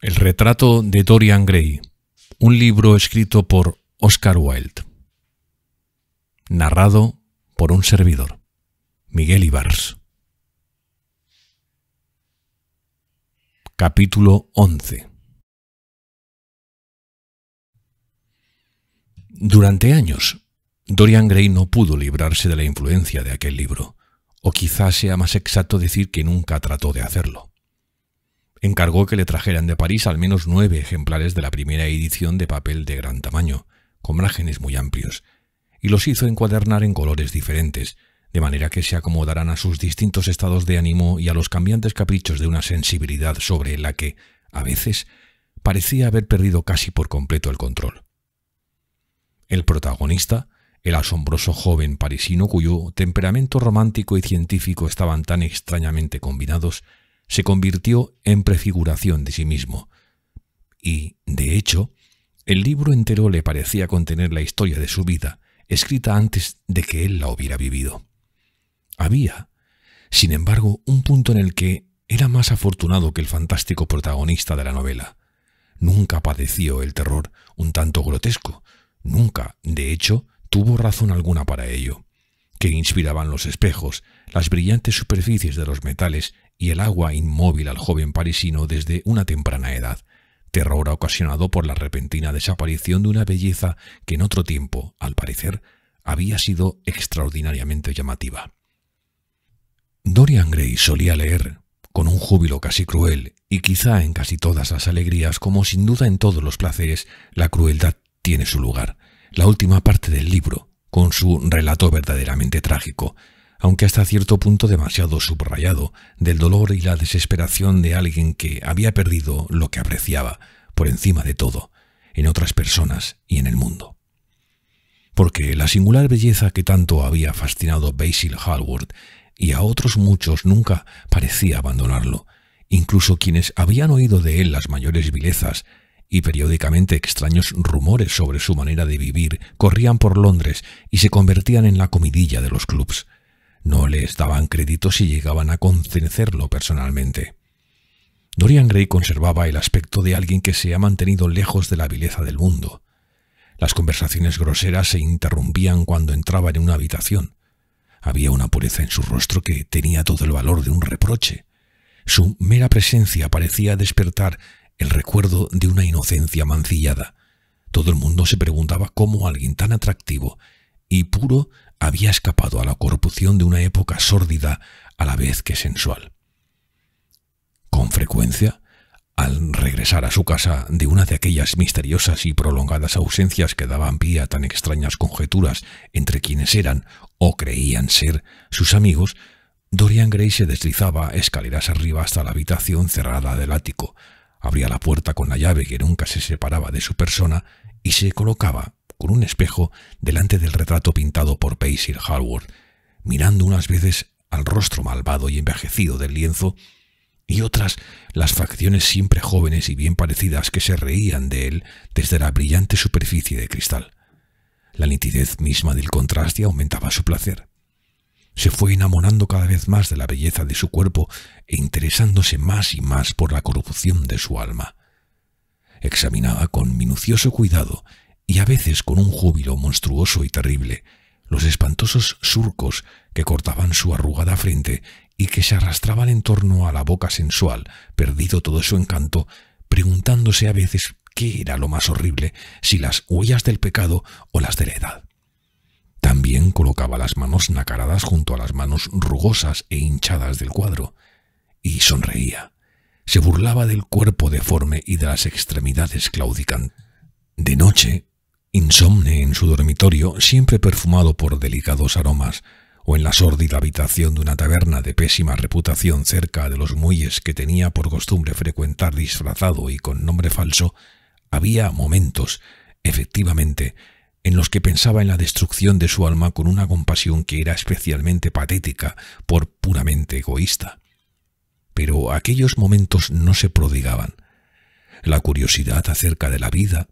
El retrato de Dorian Gray, un libro escrito por Oscar Wilde. Narrado por un servidor, Miguel Ibars. Capítulo 11. Durante años, Dorian Gray no pudo librarse de la influencia de aquel libro, o quizás sea más exacto decir que nunca trató de hacerlo. Encargó que le trajeran de París al menos 9 ejemplares de la primera edición de papel de gran tamaño, con márgenes muy amplios, y los hizo encuadernar en colores diferentes, de manera que se acomodaran a sus distintos estados de ánimo y a los cambiantes caprichos de una sensibilidad sobre la que, a veces, parecía haber perdido casi por completo el control. El protagonista, el asombroso joven parisino cuyo temperamento romántico y científico estaban tan extrañamente combinados, se convirtió en prefiguración de sí mismo, y, de hecho, el libro entero le parecía contener la historia de su vida, escrita antes de que él la hubiera vivido. Había, sin embargo, un punto en el que era más afortunado que el fantástico protagonista de la novela. Nunca padeció el terror un tanto grotesco, nunca, de hecho, tuvo razón alguna para ello, que inspiraban los espejos, las brillantes superficies de los metales y el agua inmóvil al joven parisino desde una temprana edad, terror ocasionado por la repentina desaparición de una belleza que en otro tiempo, al parecer, había sido extraordinariamente llamativa. Dorian Gray solía leer, con un júbilo casi cruel, y quizá en casi todas las alegrías, como sin duda en todos los placeres, la crueldad tiene su lugar, la última parte del libro, con su relato verdaderamente trágico, aunque hasta cierto punto demasiado subrayado, del dolor y la desesperación de alguien que había perdido lo que apreciaba, por encima de todo, en otras personas y en el mundo. Porque la singular belleza que tanto había fascinado a Basil Hallward y a otros muchos nunca parecía abandonarlo, incluso quienes habían oído de él las mayores vilezas y periódicamente extraños rumores sobre su manera de vivir corrían por Londres y se convertían en la comidilla de los clubs. No les daban crédito si llegaban a conocerlo personalmente. Dorian Gray conservaba el aspecto de alguien que se ha mantenido lejos de la vileza del mundo. Las conversaciones groseras se interrumpían cuando entraba en una habitación. Había una pureza en su rostro que tenía todo el valor de un reproche. Su mera presencia parecía despertar el recuerdo de una inocencia mancillada. Todo el mundo se preguntaba cómo alguien tan atractivo y puro había escapado a la corrupción de una época sórdida a la vez que sensual. Con frecuencia, al regresar a su casa de una de aquellas misteriosas y prolongadas ausencias que daban pie a tan extrañas conjeturas entre quienes eran o creían ser sus amigos, Dorian Gray se deslizaba escaleras arriba hasta la habitación cerrada del ático, abría la puerta con la llave que nunca se separaba de su persona y se colocaba con un espejo delante del retrato pintado por Basil Hallward, mirando unas veces al rostro malvado y envejecido del lienzo y otras las facciones siempre jóvenes y bien parecidas que se reían de él desde la brillante superficie de cristal. La nitidez misma del contraste aumentaba su placer. Se fue enamorando cada vez más de la belleza de su cuerpo e interesándose más y más por la corrupción de su alma. Examinaba con minucioso cuidado y a veces con un júbilo monstruoso y terrible los espantosos surcos que cortaban su arrugada frente y que se arrastraban en torno a la boca sensual, perdido todo su encanto, preguntándose a veces qué era lo más horrible, si las huellas del pecado o las de la edad. También colocaba las manos nacaradas junto a las manos rugosas e hinchadas del cuadro, y sonreía. Se burlaba del cuerpo deforme y de las extremidades claudicantes. De noche, insomne en su dormitorio, siempre perfumado por delicados aromas, o en la sórdida habitación de una taberna de pésima reputación cerca de los muelles que tenía por costumbre frecuentar disfrazado y con nombre falso, había momentos, efectivamente, en los que pensaba en la destrucción de su alma con una compasión que era especialmente patética por puramente egoísta. Pero aquellos momentos no se prodigaban. La curiosidad acerca de la vida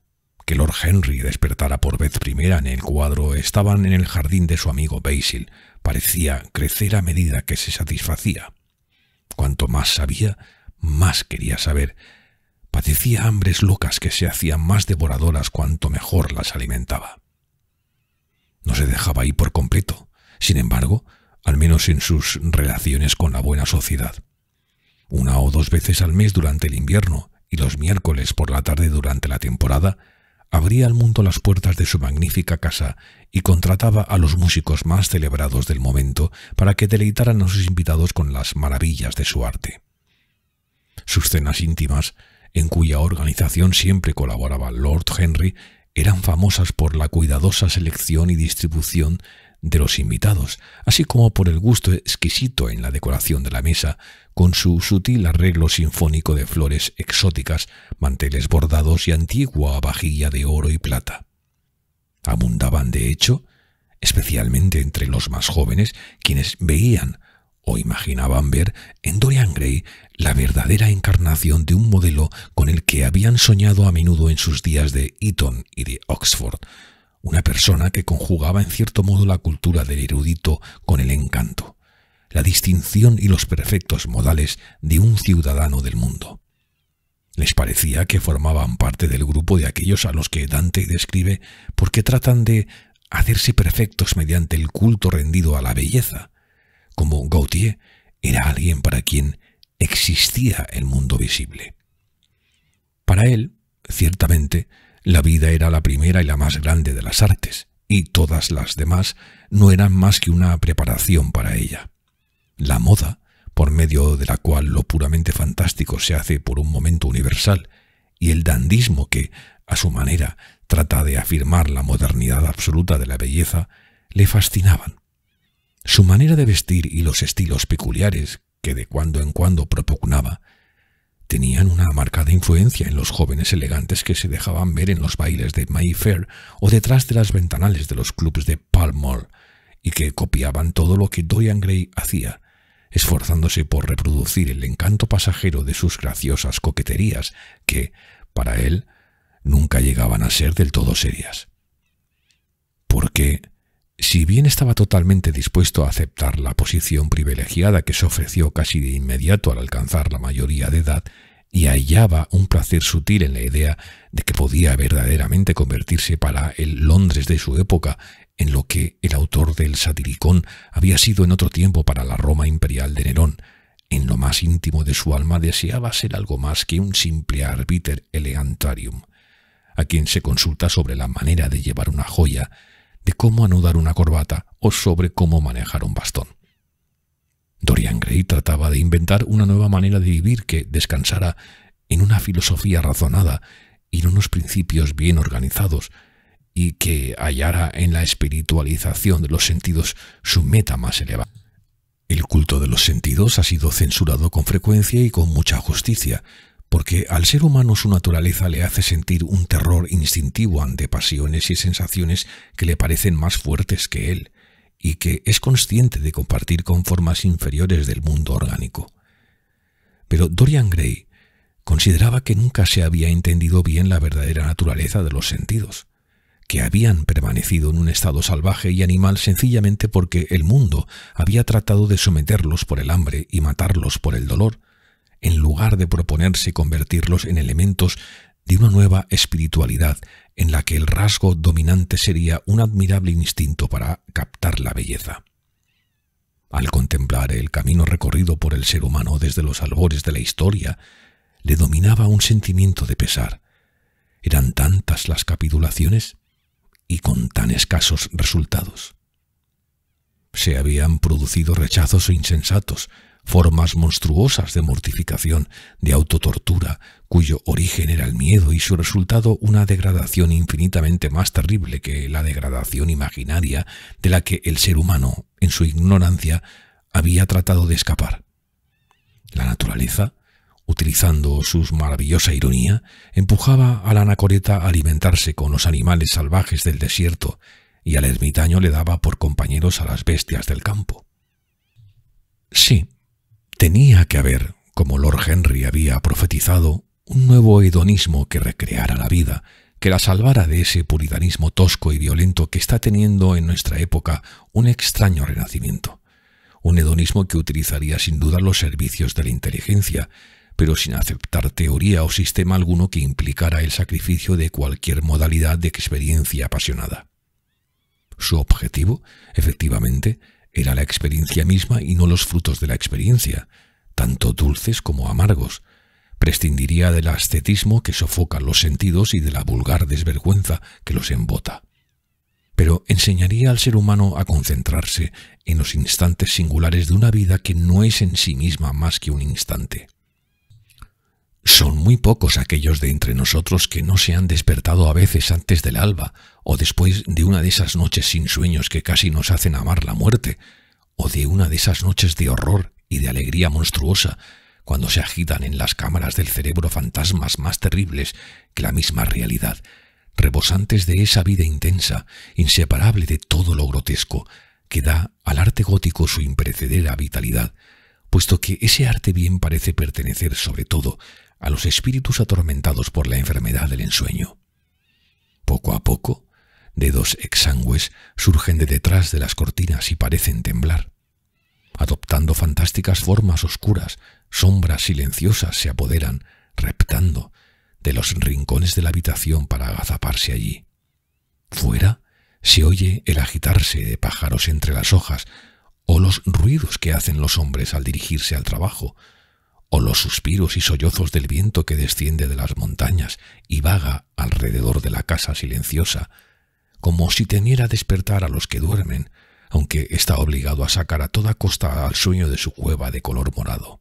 que Lord Henry despertara por vez primera en el cuadro estaban en el jardín de su amigo Basil, parecía crecer a medida que se satisfacía. Cuanto más sabía, más quería saber. padecía hambres locas que se hacían más devoradoras cuanto mejor las alimentaba. No se dejaba ir por completo, sin embargo, al menos en sus relaciones con la buena sociedad. 1 o 2 veces al mes durante el invierno y los miércoles por la tarde durante la temporada, abría al mundo las puertas de su magnífica casa y contrataba a los músicos más celebrados del momento para que deleitaran a sus invitados con las maravillas de su arte. Sus cenas íntimas, en cuya organización siempre colaboraba Lord Henry, eran famosas por la cuidadosa selección y distribución de los invitados, así como por el gusto exquisito en la decoración de la mesa, con su sutil arreglo sinfónico de flores exóticas, manteles bordados y antigua vajilla de oro y plata. Abundaban, de hecho, especialmente entre los más jóvenes, quienes veían o imaginaban ver en Dorian Gray la verdadera encarnación de un modelo con el que habían soñado a menudo en sus días de Eton y de Oxford, una persona que conjugaba en cierto modo la cultura del erudito con el encanto, la distinción y los perfectos modales de un ciudadano del mundo. Les parecía que formaban parte del grupo de aquellos a los que Dante describe porque tratan de hacerse perfectos mediante el culto rendido a la belleza, como Gautier era alguien para quien existía el mundo visible. Para él, ciertamente, la vida era la primera y la más grande de las artes, y todas las demás no eran más que una preparación para ella. La moda, por medio de la cual lo puramente fantástico se hace por un momento universal, y el dandismo que, a su manera, trata de afirmar la modernidad absoluta de la belleza, le fascinaban. Su manera de vestir y los estilos peculiares que de cuando en cuando propugnaba tenían una marcada influencia en los jóvenes elegantes que se dejaban ver en los bailes de Mayfair o detrás de las ventanales de los clubs de Pall Mall, y que copiaban todo lo que Dorian Gray hacía, esforzándose por reproducir el encanto pasajero de sus graciosas coqueterías que, para él, nunca llegaban a ser del todo serias. Porque, si bien estaba totalmente dispuesto a aceptar la posición privilegiada que se ofreció casi de inmediato al alcanzar la mayoría de edad, y hallaba un placer sutil en la idea de que podía verdaderamente convertirse para el Londres de su época en lo que el autor del Satiricón había sido en otro tiempo para la Roma imperial de Nerón, en lo más íntimo de su alma deseaba ser algo más que un simple arbiter elegantarium, a quien se consulta sobre la manera de llevar una joya, de cómo anudar una corbata o sobre cómo manejar un bastón. Dorian Gray trataba de inventar una nueva manera de vivir que descansara en una filosofía razonada y en unos principios bien organizados, y que hallara en la espiritualización de los sentidos su meta más elevada. El culto de los sentidos ha sido censurado con frecuencia y con mucha justicia, porque al ser humano su naturaleza le hace sentir un terror instintivo ante pasiones y sensaciones que le parecen más fuertes que él, y que es consciente de compartir con formas inferiores del mundo orgánico. Pero Dorian Gray consideraba que nunca se había entendido bien la verdadera naturaleza de los sentidos, que habían permanecido en un estado salvaje y animal sencillamente porque el mundo había tratado de someterlos por el hambre y matarlos por el dolor, en lugar de proponerse convertirlos en elementos de una nueva espiritualidad en la que el rasgo dominante sería un admirable instinto para captar la belleza. Al contemplar el camino recorrido por el ser humano desde los albores de la historia, le dominaba un sentimiento de pesar. Eran tantas las capitulaciones y con tan escasos resultados. Se habían producido rechazos insensatos, formas monstruosas de mortificación, de autotortura, cuyo origen era el miedo y su resultado una degradación infinitamente más terrible que la degradación imaginaria de la que el ser humano, en su ignorancia, había tratado de escapar. La naturaleza, utilizando su maravillosa ironía, empujaba al anacoreta a alimentarse con los animales salvajes del desierto y al ermitaño le daba por compañeros a las bestias del campo. Sí, tenía que haber, como Lord Henry había profetizado, un nuevo hedonismo que recreara la vida, que la salvara de ese puritanismo tosco y violento que está teniendo en nuestra época un extraño renacimiento. Un hedonismo que utilizaría sin duda los servicios de la inteligencia, pero sin aceptar teoría o sistema alguno que implicara el sacrificio de cualquier modalidad de experiencia apasionada. Su objetivo, efectivamente, era la experiencia misma y no los frutos de la experiencia, tanto dulces como amargos. Prescindiría del ascetismo que sofoca los sentidos y de la vulgar desvergüenza que los embota. Pero enseñaría al ser humano a concentrarse en los instantes singulares de una vida que no es en sí misma más que un instante. Son muy pocos aquellos de entre nosotros que no se han despertado a veces antes del alba, o después de una de esas noches sin sueños que casi nos hacen amar la muerte, o de una de esas noches de horror y de alegría monstruosa, cuando se agitan en las cámaras del cerebro fantasmas más terribles que la misma realidad, rebosantes de esa vida intensa, inseparable de todo lo grotesco, que da al arte gótico su imperecedera vitalidad, puesto que ese arte bien parece pertenecer sobre todo a los espíritus atormentados por la enfermedad del ensueño. Poco a poco, dedos exangües surgen de detrás de las cortinas y parecen temblar. Adoptando fantásticas formas oscuras, sombras silenciosas se apoderan, reptando, de los rincones de la habitación para agazaparse allí. Fuera se oye el agitarse de pájaros entre las hojas, o los ruidos que hacen los hombres al dirigirse al trabajo, o los suspiros y sollozos del viento que desciende de las montañas y vaga alrededor de la casa silenciosa, como si temiera despertar a los que duermen, aunque está obligado a sacar a toda costa al sueño de su cueva de color morado.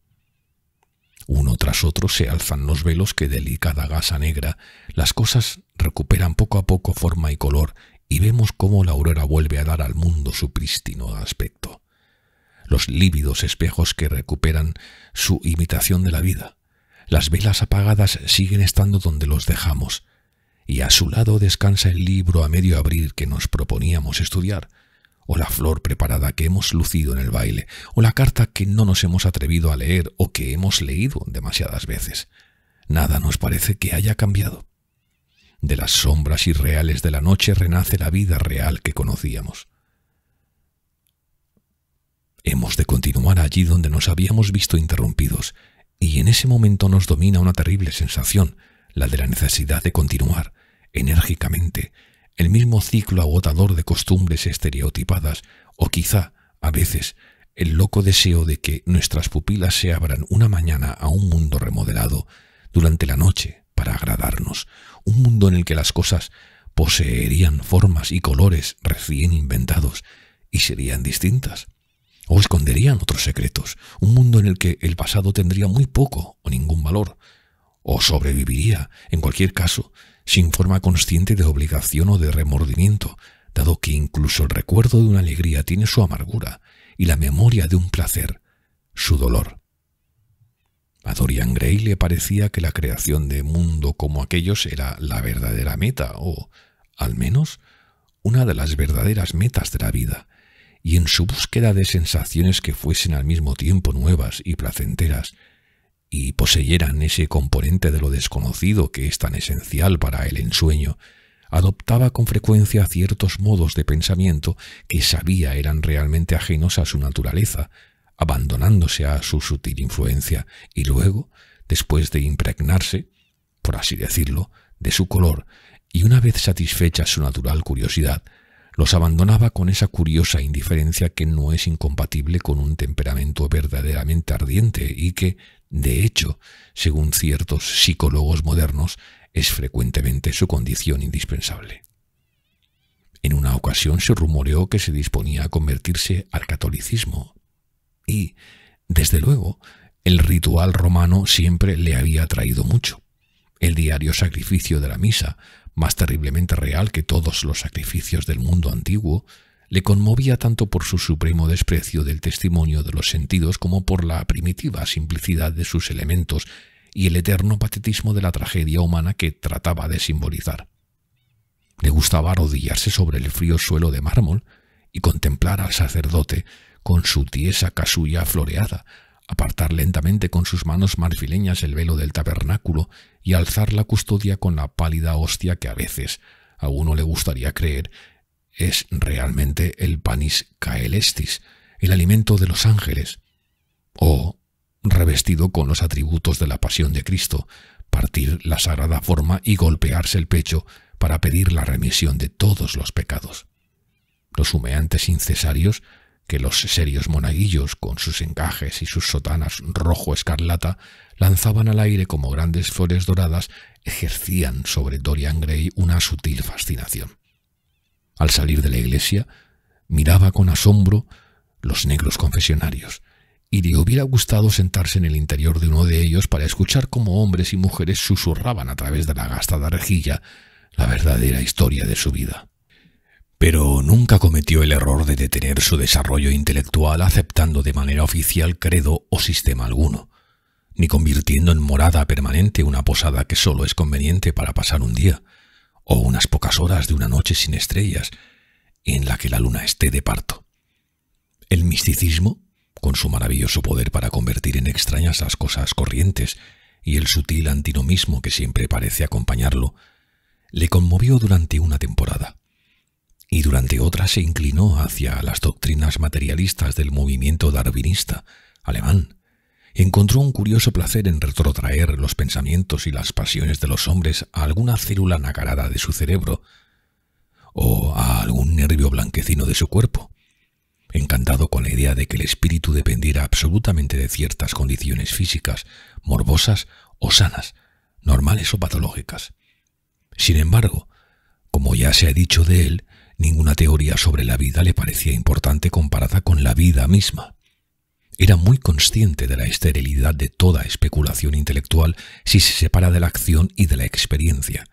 Uno tras otro se alzan los velos que delicada gasa negra, las cosas recuperan poco a poco forma y color y vemos cómo la aurora vuelve a dar al mundo su prístino aspecto. Los lívidos espejos que recuperan su imitación de la vida. Las velas apagadas siguen estando donde los dejamos, y a su lado descansa el libro a medio abrir que nos proponíamos estudiar, o la flor preparada que hemos lucido en el baile, o la carta que no nos hemos atrevido a leer o que hemos leído demasiadas veces. Nada nos parece que haya cambiado. De las sombras irreales de la noche renace la vida real que conocíamos. Hemos de continuar allí donde nos habíamos visto interrumpidos, y en ese momento nos domina una terrible sensación, la de la necesidad de continuar, enérgicamente, el mismo ciclo agotador de costumbres estereotipadas, o quizá, a veces, el loco deseo de que nuestras pupilas se abran una mañana a un mundo remodelado durante la noche para agradarnos, un mundo en el que las cosas poseerían formas y colores recién inventados y serían distintas, o esconderían otros secretos, un mundo en el que el pasado tendría muy poco o ningún valor, o sobreviviría, en cualquier caso, sin forma consciente de obligación o de remordimiento, dado que incluso el recuerdo de una alegría tiene su amargura y la memoria de un placer, su dolor. A Dorian Gray le parecía que la creación de mundo como aquellos era la verdadera meta, o, al menos, una de las verdaderas metas de la vida, y en su búsqueda de sensaciones que fuesen al mismo tiempo nuevas y placenteras, y poseyeran ese componente de lo desconocido que es tan esencial para el ensueño, adoptaba con frecuencia ciertos modos de pensamiento que sabía eran realmente ajenos a su naturaleza, abandonándose a su sutil influencia, y luego, después de impregnarse, por así decirlo, de su color, y una vez satisfecha su natural curiosidad, los abandonaba con esa curiosa indiferencia que no es incompatible con un temperamento verdaderamente ardiente y que, de hecho, según ciertos psicólogos modernos, es frecuentemente su condición indispensable. En una ocasión se rumoreó que se disponía a convertirse al catolicismo y, desde luego, el ritual romano siempre le había atraído mucho. El diario sacrificio de la misa, más terriblemente real que todos los sacrificios del mundo antiguo, le conmovía tanto por su supremo desprecio del testimonio de los sentidos como por la primitiva simplicidad de sus elementos y el eterno patetismo de la tragedia humana que trataba de simbolizar. Le gustaba arrodillarse sobre el frío suelo de mármol y contemplar al sacerdote con su tiesa casulla floreada, apartar lentamente con sus manos marfileñas el velo del tabernáculo y alzar la custodia con la pálida hostia que a veces, a uno le gustaría creer, es realmente el panis caelestis, el alimento de los ángeles, o, revestido con los atributos de la pasión de Cristo, partir la sagrada forma y golpearse el pecho para pedir la remisión de todos los pecados. Los humeantes incesarios, que los serios monaguillos, con sus encajes y sus sotanas rojo escarlata, lanzaban al aire como grandes flores doradas, ejercían sobre Dorian Gray una sutil fascinación. Al salir de la iglesia, miraba con asombro los negros confesionarios, y le hubiera gustado sentarse en el interior de uno de ellos para escuchar cómo hombres y mujeres susurraban a través de la gastada rejilla la verdadera historia de su vida. Pero nunca cometió el error de detener su desarrollo intelectual aceptando de manera oficial credo o sistema alguno, ni convirtiendo en morada permanente una posada que solo es conveniente para pasar un día, o unas pocas horas de una noche sin estrellas, en la que la luna esté de parto. El misticismo, con su maravilloso poder para convertir en extrañas las cosas corrientes, y el sutil antinomismo que siempre parece acompañarlo, le conmovió durante una temporada, y durante otra se inclinó hacia las doctrinas materialistas del movimiento darwinista alemán. Encontró un curioso placer en retrotraer los pensamientos y las pasiones de los hombres a alguna célula nacarada de su cerebro, o a algún nervio blanquecino de su cuerpo, encantado con la idea de que el espíritu dependiera absolutamente de ciertas condiciones físicas, morbosas o sanas, normales o patológicas. Sin embargo, como ya se ha dicho de él, ninguna teoría sobre la vida le parecía importante comparada con la vida misma. Era muy consciente de la esterilidad de toda especulación intelectual si se separa de la acción y de la experiencia.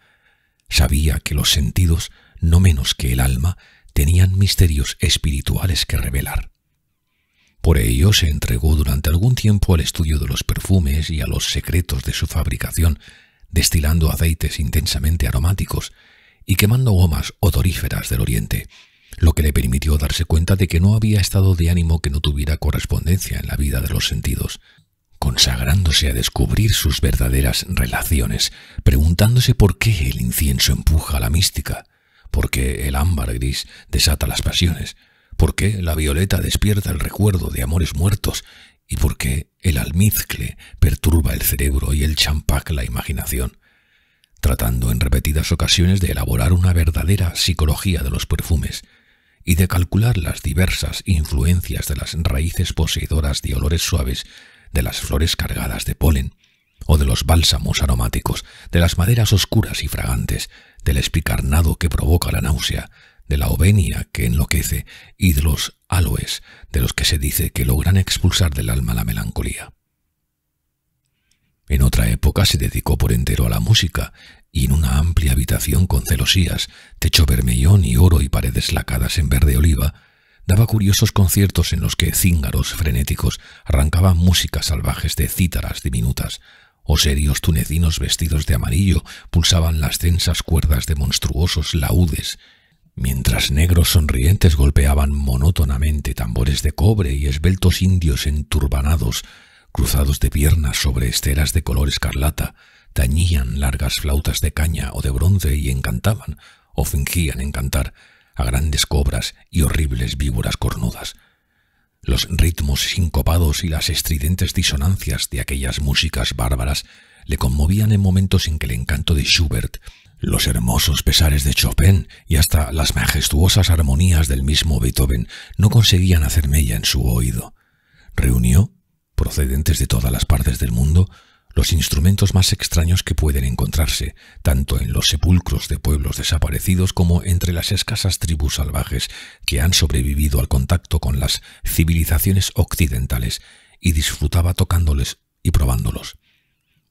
Sabía que los sentidos, no menos que el alma, tenían misterios espirituales que revelar. Por ello se entregó durante algún tiempo al estudio de los perfumes y a los secretos de su fabricación, destilando aceites intensamente aromáticos y quemando gomas odoríferas del Oriente, lo que le permitió darse cuenta de que no había estado de ánimo que no tuviera correspondencia en la vida de los sentidos, consagrándose a descubrir sus verdaderas relaciones, preguntándose por qué el incienso empuja a la mística, por qué el ámbar gris desata las pasiones, por qué la violeta despierta el recuerdo de amores muertos y por qué el almizcle perturba el cerebro y el champac la imaginación, tratando en repetidas ocasiones de elaborar una verdadera psicología de los perfumes y de calcular las diversas influencias de las raíces poseedoras de olores suaves, de las flores cargadas de polen, o de los bálsamos aromáticos, de las maderas oscuras y fragantes, del espicarnado que provoca la náusea, de la ovenia que enloquece y de los aloes, de los que se dice que logran expulsar del alma la melancolía. En otra época se dedicó por entero a la música, y en una amplia habitación con celosías, techo bermellón y oro y paredes lacadas en verde oliva, daba curiosos conciertos en los que cíngaros frenéticos arrancaban músicas salvajes de cítaras diminutas, o serios tunecinos vestidos de amarillo pulsaban las tensas cuerdas de monstruosos laúdes, mientras negros sonrientes golpeaban monótonamente tambores de cobre y esbeltos indios enturbanados, cruzados de piernas sobre esteras de color escarlata, tañían largas flautas de caña o de bronce y encantaban, o fingían encantar, a grandes cobras y horribles víboras cornudas. Los ritmos sincopados y las estridentes disonancias de aquellas músicas bárbaras le conmovían en momentos en que el encanto de Schubert, los hermosos pesares de Chopin y hasta las majestuosas armonías del mismo Beethoven no conseguían hacer mella en su oído. Reunió, procedentes de todas las partes del mundo, los instrumentos más extraños que pueden encontrarse, tanto en los sepulcros de pueblos desaparecidos como entre las escasas tribus salvajes que han sobrevivido al contacto con las civilizaciones occidentales, y disfrutaba tocándoles y probándolos.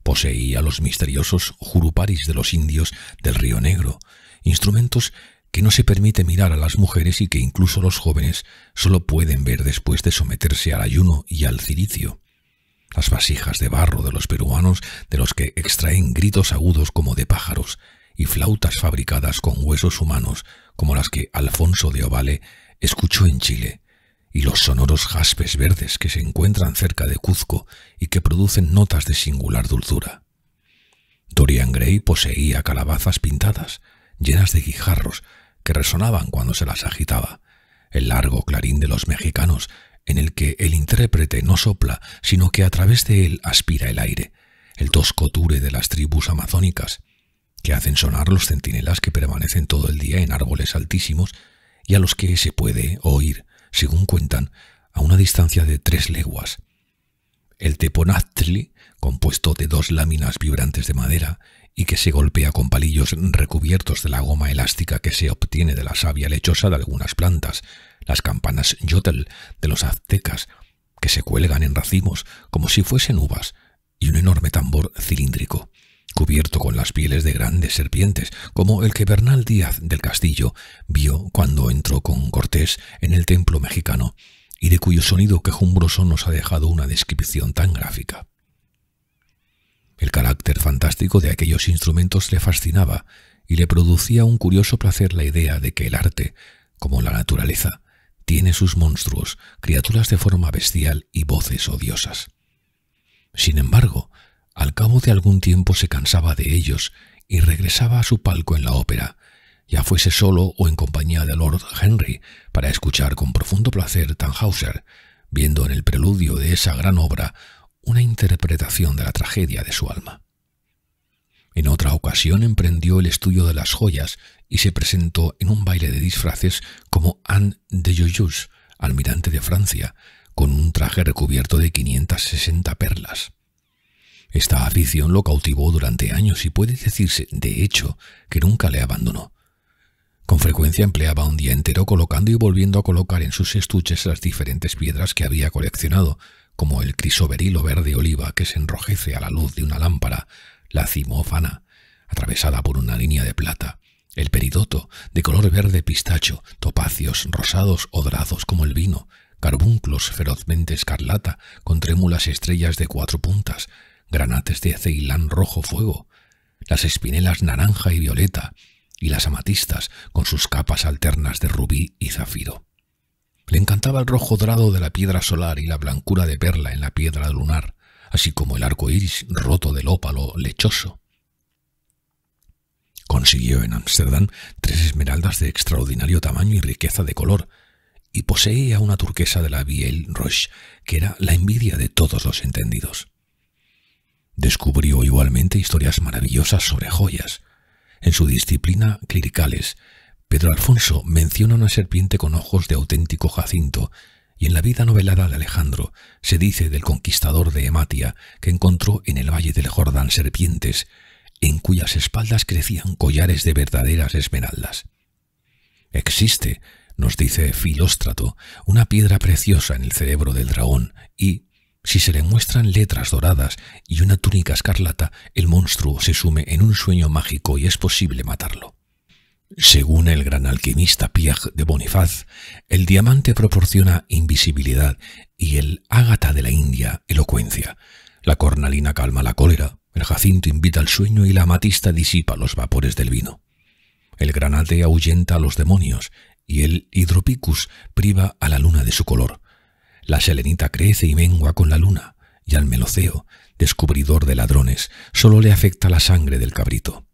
Poseía los misteriosos juruparis de los indios del Río Negro, instrumentos que no se permite mirar a las mujeres y que incluso los jóvenes solo pueden ver después de someterse al ayuno y al cilicio. Las vasijas de barro de los peruanos, de los que extraen gritos agudos como de pájaros, y flautas fabricadas con huesos humanos, como las que Alfonso de Ovalle escuchó en Chile, y los sonoros jaspes verdes que se encuentran cerca de Cuzco y que producen notas de singular dulzura. Dorian Gray poseía calabazas pintadas, llenas de guijarros, que resonaban cuando se las agitaba, el largo clarín de los mexicanos, en el que el intérprete no sopla, sino que a través de él aspira el aire, el tosco ture de las tribus amazónicas, que hacen sonar los centinelas que permanecen todo el día en árboles altísimos y a los que se puede oír, según cuentan, a una distancia de 3 leguas. El teponaztli, compuesto de 2 láminas vibrantes de madera y que se golpea con palillos recubiertos de la goma elástica que se obtiene de la savia lechosa de algunas plantas, las campanas yotl de los aztecas, que se cuelgan en racimos como si fuesen uvas, y un enorme tambor cilíndrico, cubierto con las pieles de grandes serpientes, como el que Bernal Díaz del Castillo vio cuando entró con Cortés en el templo mexicano, y de cuyo sonido quejumbroso nos ha dejado una descripción tan gráfica. El carácter fantástico de aquellos instrumentos le fascinaba y le producía un curioso placer la idea de que el arte, como la naturaleza, tiene sus monstruos, criaturas de forma bestial y voces odiosas. Sin embargo, al cabo de algún tiempo se cansaba de ellos y regresaba a su palco en la ópera, ya fuese solo o en compañía de Lord Henry, para escuchar con profundo placer Tannhäuser, viendo en el preludio de esa gran obra una interpretación de la tragedia de su alma. En otra ocasión emprendió el estudio de las joyas y se presentó en un baile de disfraces como Anne de Joyeuse, almirante de Francia, con un traje recubierto de 560 perlas. Esta afición lo cautivó durante años y puede decirse, de hecho, que nunca le abandonó. Con frecuencia empleaba un día entero colocando y volviendo a colocar en sus estuches las diferentes piedras que había coleccionado, como el crisoberilo verde oliva que se enrojece a la luz de una lámpara, la cimófana, atravesada por una línea de plata, el peridoto, de color verde pistacho, topacios rosados o dorados como el vino, carbunclos ferozmente escarlata, con trémulas estrellas de 4 puntas, granates de Ceilán rojo fuego, las espinelas naranja y violeta, y las amatistas con sus capas alternas de rubí y zafiro. Le encantaba el rojo dorado de la piedra solar y la blancura de perla en la piedra lunar, así como el arco iris roto del ópalo lechoso. Consiguió en Ámsterdam 3 esmeraldas de extraordinario tamaño y riqueza de color, y poseía una turquesa de la Vieille Roche, que era la envidia de todos los entendidos. Descubrió igualmente historias maravillosas sobre joyas. En su disciplina clericales, Pedro Alfonso menciona una serpiente con ojos de auténtico jacinto, y en la vida novelada de Alejandro se dice del conquistador de Ematia que encontró en el valle del Jordán serpientes, en cuyas espaldas crecían collares de verdaderas esmeraldas. Existe, nos dice Filóstrato, una piedra preciosa en el cerebro del dragón y, si se le muestran letras doradas y una túnica escarlata, el monstruo se sume en un sueño mágico y es posible matarlo. Según el gran alquimista Pierre de Boniface, el diamante proporciona invisibilidad y el ágata de la India elocuencia. La cornalina calma la cólera, el jacinto invita al sueño y la amatista disipa los vapores del vino. El granate ahuyenta a los demonios y el hidropicus priva a la luna de su color. La selenita crece y mengua con la luna, y al meloceo, descubridor de ladrones, solo le afecta la sangre del cabrito.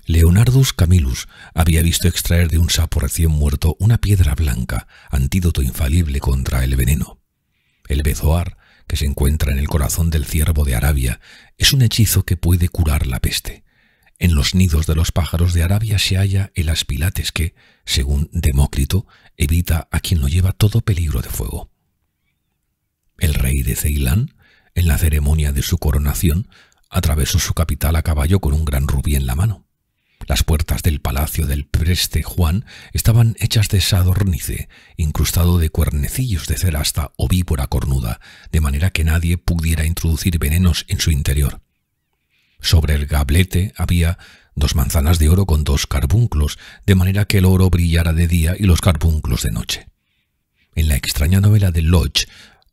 Leonardus Camillus había visto extraer de un sapo recién muerto una piedra blanca, antídoto infalible contra el veneno. El bezoar, que se encuentra en el corazón del ciervo de Arabia, es un hechizo que puede curar la peste. En los nidos de los pájaros de Arabia se halla el aspilates que, según Demócrito, evita a quien lo lleva todo peligro de fuego. El rey de Ceilán, en la ceremonia de su coronación, atravesó su capital a caballo con un gran rubí en la mano. Las puertas del palacio del preste Juan estaban hechas de sadornice, incrustado de cuernecillos de cerasta o víbora cornuda, de manera que nadie pudiera introducir venenos en su interior. Sobre el gablete había 2 manzanas de oro con 2 carbunclos, de manera que el oro brillara de día y los carbunclos de noche. En la extraña novela de Lodge,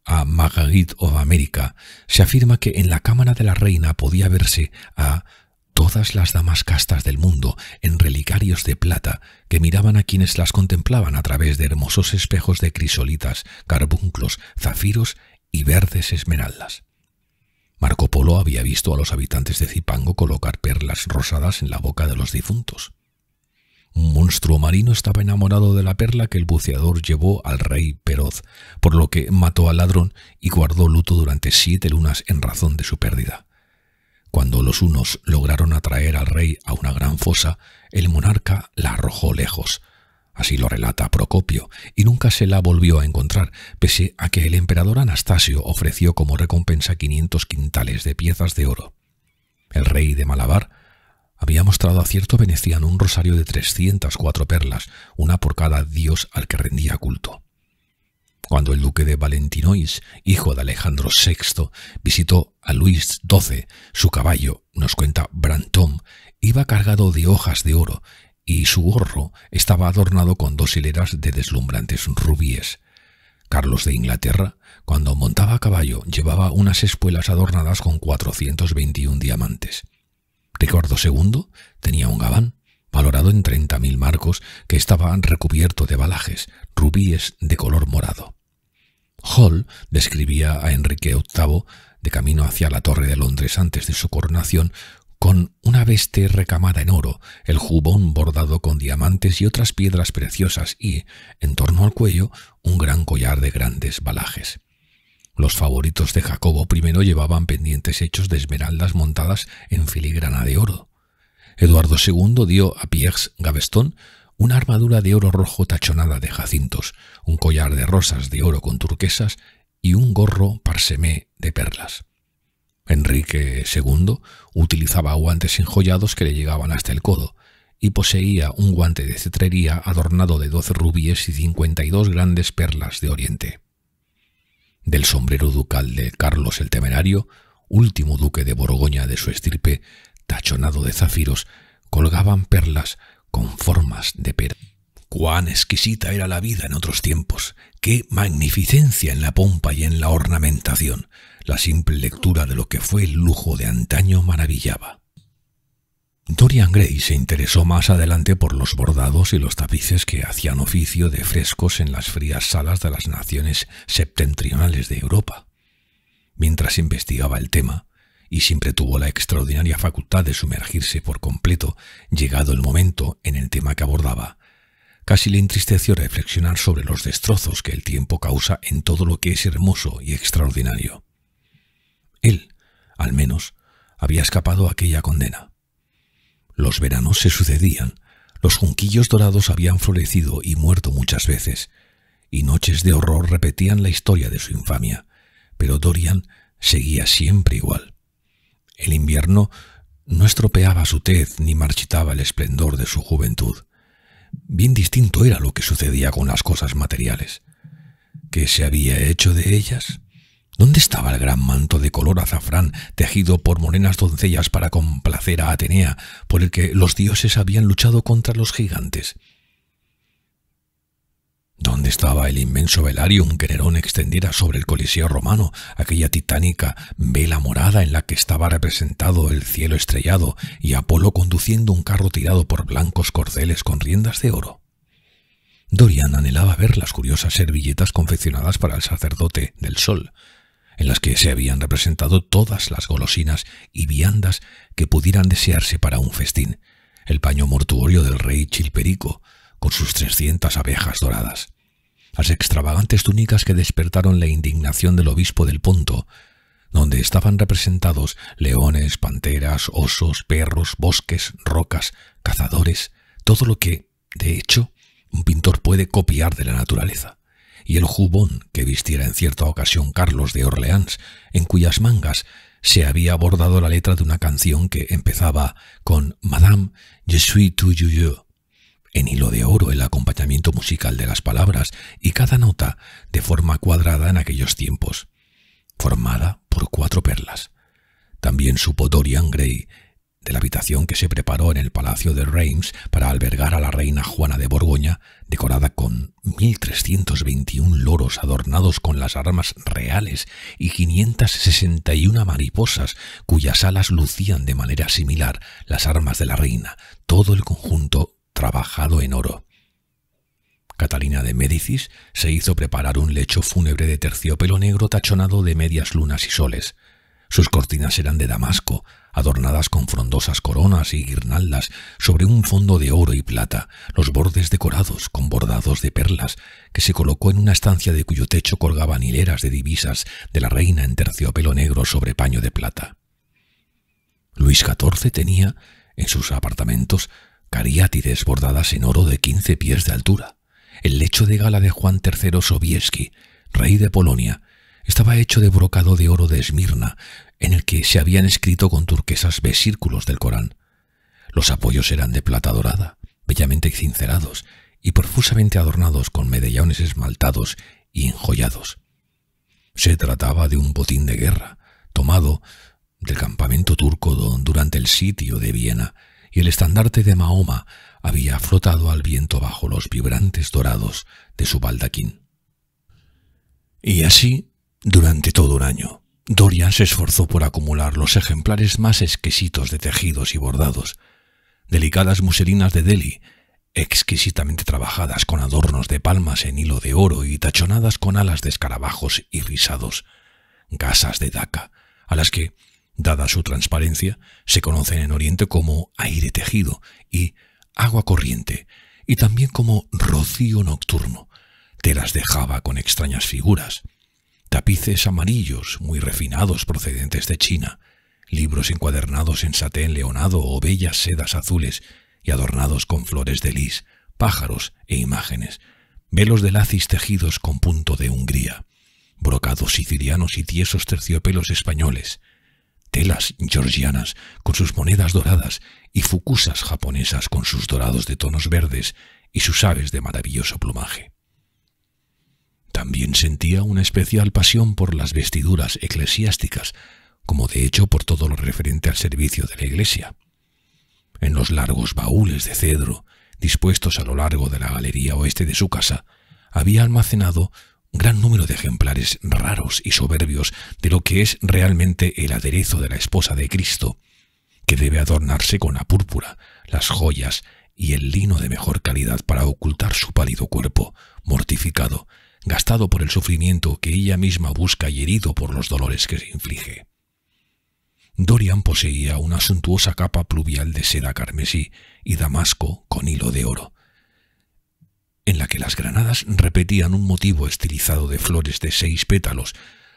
a Marguerite of America, se afirma que en la cámara de la reina podía verse a todas las damas castas del mundo en relicarios de plata que miraban a quienes las contemplaban a través de hermosos espejos de crisolitas, carbunclos, zafiros y verdes esmeraldas. Marco Polo había visto a los habitantes de Zipango colocar perlas rosadas en la boca de los difuntos. Un monstruo marino estaba enamorado de la perla que el buceador llevó al rey Peroz, por lo que mató al ladrón y guardó luto durante 7 lunas en razón de su pérdida. Cuando los hunos lograron atraer al rey a una gran fosa, el monarca la arrojó lejos. Así lo relata Procopio, y nunca se la volvió a encontrar, pese a que el emperador Anastasio ofreció como recompensa 500 quintales de piezas de oro. El rey de Malabar había mostrado a cierto veneciano un rosario de 304 perlas, una por cada dios al que rendía culto. Cuando el duque de Valentinois, hijo de Alejandro VI, visitó a Luis XII, su caballo, nos cuenta Brantôme, iba cargado de hojas de oro y su gorro estaba adornado con 2 hileras de deslumbrantes rubíes. Carlos de Inglaterra, cuando montaba a caballo, llevaba unas espuelas adornadas con 421 diamantes. Ricardo II tenía un gabán, valorado en 30.000 marcos, que estaba recubierto de balajes, rubíes de color morado. Hall describía a Enrique VIII, de camino hacia la Torre de Londres antes de su coronación, con una veste recamada en oro, el jubón bordado con diamantes y otras piedras preciosas y, en torno al cuello, un gran collar de grandes balajes. Los favoritos de Jacobo I llevaban pendientes hechos de esmeraldas montadas en filigrana de oro. Eduardo II dio a Pierre Gaveston una armadura de oro rojo tachonada de jacintos, un collar de rosas de oro con turquesas y un gorro parsemé de perlas. Enrique II utilizaba guantes enjollados que le llegaban hasta el codo y poseía un guante de cetrería adornado de 12 rubíes y 52 grandes perlas de Oriente. Del sombrero ducal de Carlos el Temerario, último duque de Borgoña de su estirpe, tachonado de zafiros, colgaban perlas con formas de pera. ¡Cuán exquisita era la vida en otros tiempos! ¡Qué magnificencia en la pompa y en la ornamentación! La simple lectura de lo que fue el lujo de antaño maravillaba. Dorian Gray se interesó más adelante por los bordados y los tapices que hacían oficio de frescos en las frías salas de las naciones septentrionales de Europa. Mientras investigaba el tema, y siempre tuvo la extraordinaria facultad de sumergirse por completo, llegado el momento en el tema que abordaba, casi le entristeció reflexionar sobre los destrozos que el tiempo causa en todo lo que es hermoso y extraordinario. Él, al menos, había escapado a aquella condena. Los veranos se sucedían, los junquillos dorados habían florecido y muerto muchas veces, y noches de horror repetían la historia de su infamia, pero Dorian seguía siempre igual. El invierno no estropeaba su tez ni marchitaba el esplendor de su juventud. Bien distinto era lo que sucedía con las cosas materiales. ¿Qué se había hecho de ellas? ¿Dónde estaba el gran manto de color azafrán tejido por morenas doncellas para complacer a Atenea, por el que los dioses habían luchado contra los gigantes? ¿Dónde estaba el inmenso velarium que Nerón extendiera sobre el Coliseo romano, aquella titánica vela morada en la que estaba representado el cielo estrellado y Apolo conduciendo un carro tirado por blancos corceles con riendas de oro? Dorian anhelaba ver las curiosas servilletas confeccionadas para el sacerdote del sol, en las que se habían representado todas las golosinas y viandas que pudieran desearse para un festín, el paño mortuorio del rey Chilperico, con sus 300 abejas doradas, las extravagantes túnicas que despertaron la indignación del obispo del Ponto, donde estaban representados leones, panteras, osos, perros, bosques, rocas, cazadores, todo lo que, de hecho, un pintor puede copiar de la naturaleza, y el jubón que vistiera en cierta ocasión Carlos de Orleans, en cuyas mangas se había bordado la letra de una canción que empezaba con «Madame, je suis tout joyeux», en hilo de oro el acompañamiento musical de las palabras y cada nota de forma cuadrada en aquellos tiempos, formada por 4 perlas. También supo Dorian Gray de la habitación que se preparó en el Palacio de Reims para albergar a la reina Juana de Borgoña, decorada con 1.321 loros adornados con las armas reales y 561 mariposas cuyas alas lucían de manera similar las armas de la reina, todo el conjunto trabajado en oro. Catalina de Médicis se hizo preparar un lecho fúnebre de terciopelo negro tachonado de medias lunas y soles. Sus cortinas eran de damasco, adornadas con frondosas coronas y guirnaldas sobre un fondo de oro y plata, los bordes decorados con bordados de perlas, que se colocó en una estancia de cuyo techo colgaban hileras de divisas de la reina en terciopelo negro sobre paño de plata. Luis XIV tenía en sus apartamentos cariátides bordadas en oro de 15 pies de altura. El lecho de gala de Juan III Sobieski, rey de Polonia, estaba hecho de brocado de oro de Esmirna, en el que se habían escrito con turquesas versículos del Corán. Los apoyos eran de plata dorada, bellamente cincelados y profusamente adornados con medallones esmaltados y enjollados. Se trataba de un botín de guerra, tomado del campamento turco durante el sitio de Viena, y el estandarte de Mahoma había flotado al viento bajo los vibrantes dorados de su baldaquín. Y así, durante todo un año, Dorian se esforzó por acumular los ejemplares más exquisitos de tejidos y bordados, delicadas muselinas de Delhi, exquisitamente trabajadas con adornos de palmas en hilo de oro y tachonadas con alas de escarabajos irisados, gasas de Daca, a las que, dada su transparencia, se conocen en Oriente como aire tejido y agua corriente, y también como rocío nocturno, telas de Java con extrañas figuras, tapices amarillos muy refinados procedentes de China, libros encuadernados en satén leonado o bellas sedas azules y adornados con flores de lis, pájaros e imágenes, velos de lacis tejidos con punto de Hungría, brocados sicilianos y tiesos terciopelos españoles, telas georgianas con sus monedas doradas y fukusas japonesas con sus dorados de tonos verdes y sus aves de maravilloso plumaje. También sentía una especial pasión por las vestiduras eclesiásticas, como de hecho por todo lo referente al servicio de la iglesia. En los largos baúles de cedro, dispuestos a lo largo de la galería oeste de su casa, había almacenado un gran número de ejemplares raros y soberbios de lo que es realmente el aderezo de la esposa de Cristo, que debe adornarse con la púrpura, las joyas y el lino de mejor calidad para ocultar su pálido cuerpo, mortificado, gastado por el sufrimiento que ella misma busca y herido por los dolores que se inflige. Dorian poseía una suntuosa capa pluvial de seda carmesí y damasco con hilo de oro, en la que las granadas repetían un motivo estilizado de flores de 6 pétalos,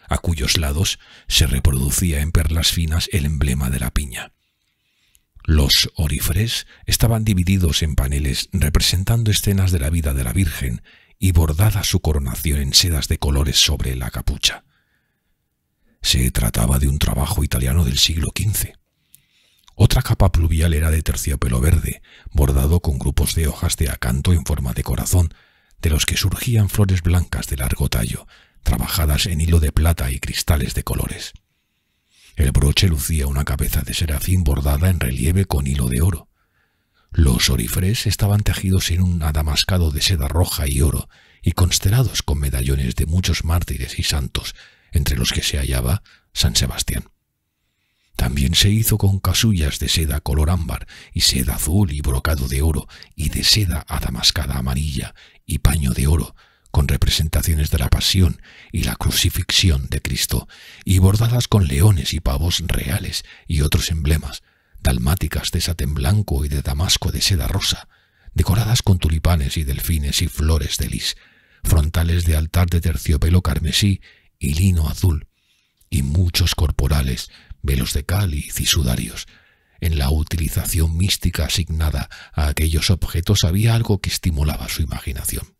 a cuyos lados se reproducía en perlas finas el emblema de la piña. Los orifrés estaban divididos en paneles representando escenas de la vida de la Virgen y bordada su coronación en sedas de colores sobre la capucha. Se trataba de un trabajo italiano del siglo XV. Otra capa pluvial era de terciopelo verde, bordado con grupos de hojas de acanto en forma de corazón, de los que surgían flores blancas de largo tallo, trabajadas en hilo de plata y cristales de colores. El broche lucía una cabeza de serafín bordada en relieve con hilo de oro. Los orifrés estaban tejidos en un adamascado de seda roja y oro y constelados con medallones de muchos mártires y santos, entre los que se hallaba San Sebastián. También se hizo con casullas de seda color ámbar y seda azul y brocado de oro y de seda adamascada amarilla y paño de oro, con representaciones de la pasión y la crucifixión de Cristo, y bordadas con leones y pavos reales y otros emblemas, dalmáticas de satén blanco y de damasco de seda rosa, decoradas con tulipanes y delfines y flores de lis, frontales de altar de terciopelo carmesí y lino azul, y muchos corporales, velos de cal y cisudarios. En la utilización mística asignada a aquellos objetos había algo que estimulaba su imaginación.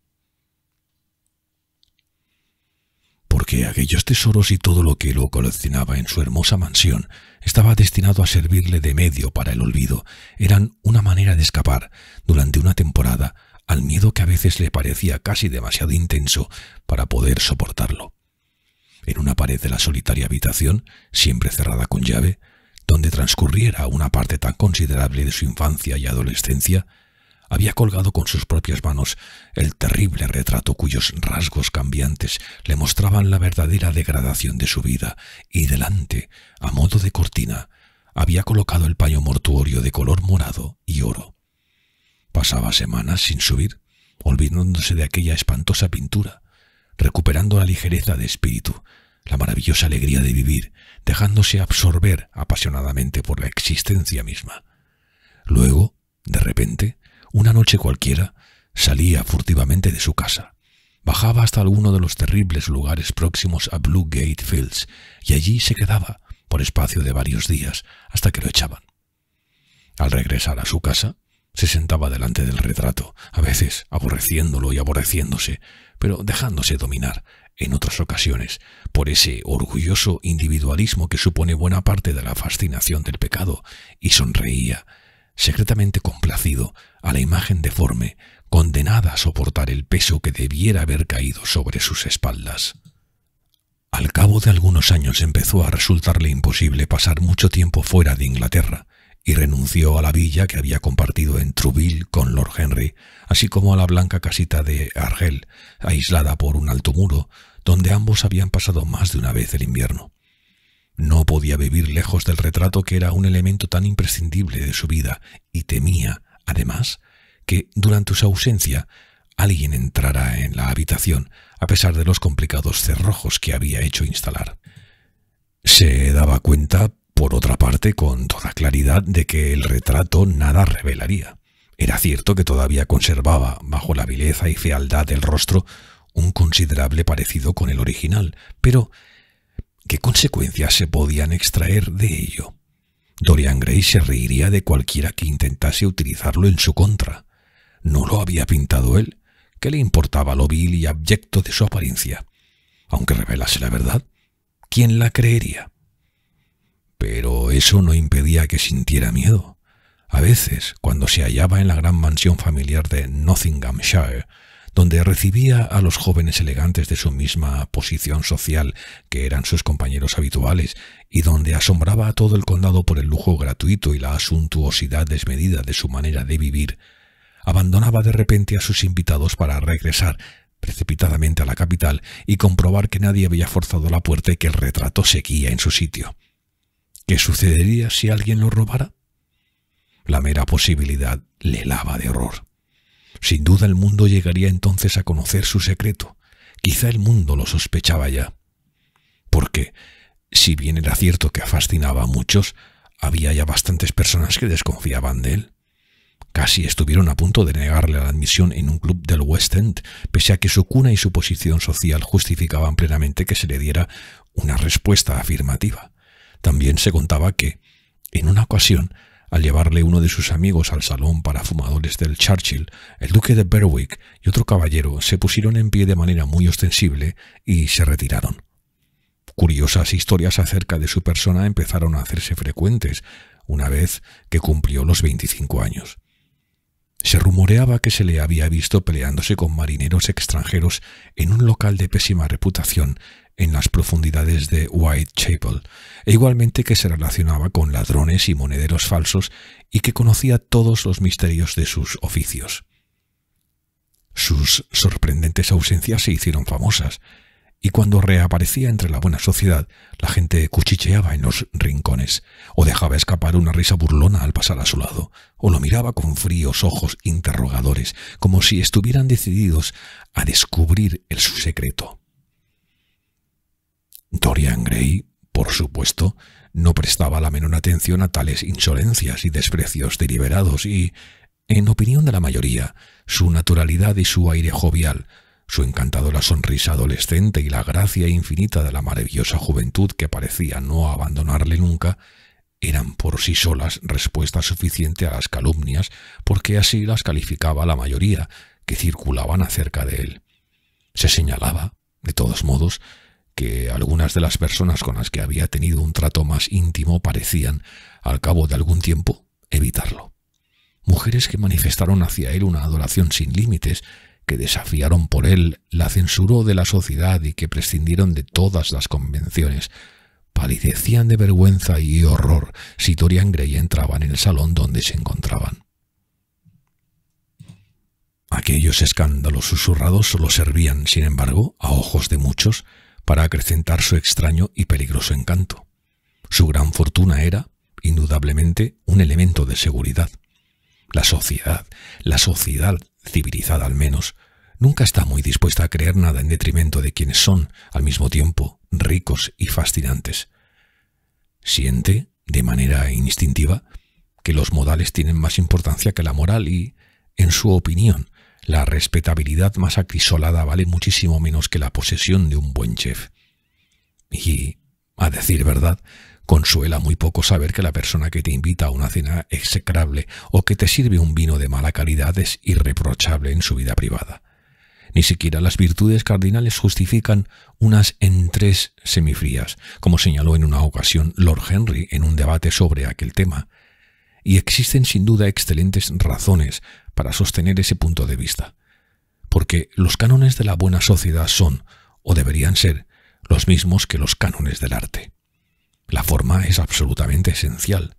Porque aquellos tesoros y todo lo que lo coleccionaba en su hermosa mansión estaba destinado a servirle de medio para el olvido, eran una manera de escapar, durante una temporada, al miedo que a veces le parecía casi demasiado intenso para poder soportarlo. En una pared de la solitaria habitación, siempre cerrada con llave, donde transcurriera una parte tan considerable de su infancia y adolescencia, había colgado con sus propias manos el terrible retrato cuyos rasgos cambiantes le mostraban la verdadera degradación de su vida, y delante, a modo de cortina, había colocado el paño mortuorio de color morado y oro. Pasaba semanas sin subir, olvidándose de aquella espantosa pintura, recuperando la ligereza de espíritu, la maravillosa alegría de vivir, dejándose absorber apasionadamente por la existencia misma. Luego, de repente, una noche cualquiera, salía furtivamente de su casa, bajaba hasta alguno de los terribles lugares próximos a Blue Gate Fields y allí se quedaba por espacio de varios días hasta que lo echaban. Al regresar a su casa, se sentaba delante del retrato, a veces aborreciéndolo y aborreciéndose, pero dejándose dominar, en otras ocasiones, por ese orgulloso individualismo que supone buena parte de la fascinación del pecado, y sonreía, secretamente complacido, a la imagen deforme, condenada a soportar el peso que debiera haber caído sobre sus espaldas. Al cabo de algunos años empezó a resultarle imposible pasar mucho tiempo fuera de Inglaterra, y renunció a la villa que había compartido en Trouville con Lord Henry, así como a la blanca casita de Argel, aislada por un alto muro, donde ambos habían pasado más de una vez el invierno. No podía vivir lejos del retrato, que era un elemento tan imprescindible de su vida, y temía, además, que durante su ausencia alguien entrara en la habitación, a pesar de los complicados cerrojos que había hecho instalar. Se daba cuenta, por otra parte, con toda claridad, de que el retrato nada revelaría. Era cierto que todavía conservaba, bajo la vileza y fealdad del rostro, un considerable parecido con el original, pero ¿qué consecuencias se podían extraer de ello? Dorian Gray se reiría de cualquiera que intentase utilizarlo en su contra. No lo había pintado él. ¿Qué le importaba lo vil y abyecto de su apariencia? Aunque revelase la verdad, ¿quién la creería? Pero eso no impedía que sintiera miedo. A veces, cuando se hallaba en la gran mansión familiar de Nottinghamshire, donde recibía a los jóvenes elegantes de su misma posición social, que eran sus compañeros habituales, y donde asombraba a todo el condado por el lujo gratuito y la suntuosidad desmedida de su manera de vivir, abandonaba de repente a sus invitados para regresar precipitadamente a la capital y comprobar que nadie había forzado la puerta y que el retrato seguía en su sitio. ¿Qué sucedería si alguien lo robara? La mera posibilidad le helaba de horror. Sin duda el mundo llegaría entonces a conocer su secreto. Quizá el mundo lo sospechaba ya. Porque, si bien era cierto que fascinaba a muchos, había ya bastantes personas que desconfiaban de él. Casi estuvieron a punto de negarle la admisión en un club del West End, pese a que su cuna y su posición social justificaban plenamente que se le diera una respuesta afirmativa. También se contaba que, en una ocasión, al llevarle uno de sus amigos al salón para fumadores del Churchill, el duque de Berwick y otro caballero se pusieron en pie de manera muy ostensible y se retiraron. Curiosas historias acerca de su persona empezaron a hacerse frecuentes una vez que cumplió los 25 años. Se rumoreaba que se le había visto peleándose con marineros extranjeros en un local de pésima reputación en las profundidades de Whitechapel, e igualmente que se relacionaba con ladrones y monederos falsos y que conocía todos los misterios de sus oficios. Sus sorprendentes ausencias se hicieron famosas, y cuando reaparecía entre la buena sociedad, la gente cuchicheaba en los rincones, o dejaba escapar una risa burlona al pasar a su lado, o lo miraba con fríos ojos interrogadores, como si estuvieran decididos a descubrir su secreto. Dorian Gray, por supuesto, no prestaba la menor atención a tales insolencias y desprecios deliberados y, en opinión de la mayoría, su naturalidad y su aire jovial, su encantadora sonrisa adolescente y la gracia infinita de la maravillosa juventud que parecía no abandonarle nunca, eran por sí solas respuesta suficiente a las calumnias, porque así las calificaba la mayoría que circulaban acerca de él. Se señalaba, de todos modos, que algunas de las personas con las que había tenido un trato más íntimo parecían, al cabo de algún tiempo, evitarlo. Mujeres que manifestaron hacia él una adoración sin límites, que desafiaron por él la censura de la sociedad y que prescindieron de todas las convenciones, palidecían de vergüenza y horror si Dorian Gray entraba en el salón donde se encontraban. Aquellos escándalos susurrados solo servían, sin embargo, a ojos de muchos, para acrecentar su extraño y peligroso encanto. Su gran fortuna era, indudablemente, un elemento de seguridad. La sociedad civilizada al menos, nunca está muy dispuesta a creer nada en detrimento de quienes son, al mismo tiempo, ricos y fascinantes. Siente, de manera instintiva, que los modales tienen más importancia que la moral y, en su opinión, la respetabilidad más acrisolada vale muchísimo menos que la posesión de un buen chef. Y, a decir verdad, consuela muy poco saber que la persona que te invita a una cena execrable o que te sirve un vino de mala calidad es irreprochable en su vida privada. Ni siquiera las virtudes cardinales justifican unas entrées semifrías, como señaló en una ocasión Lord Henry en un debate sobre aquel tema. Y existen sin duda excelentes razones para sostener ese punto de vista, porque los cánones de la buena sociedad son, o deberían ser, los mismos que los cánones del arte. La forma es absolutamente esencial.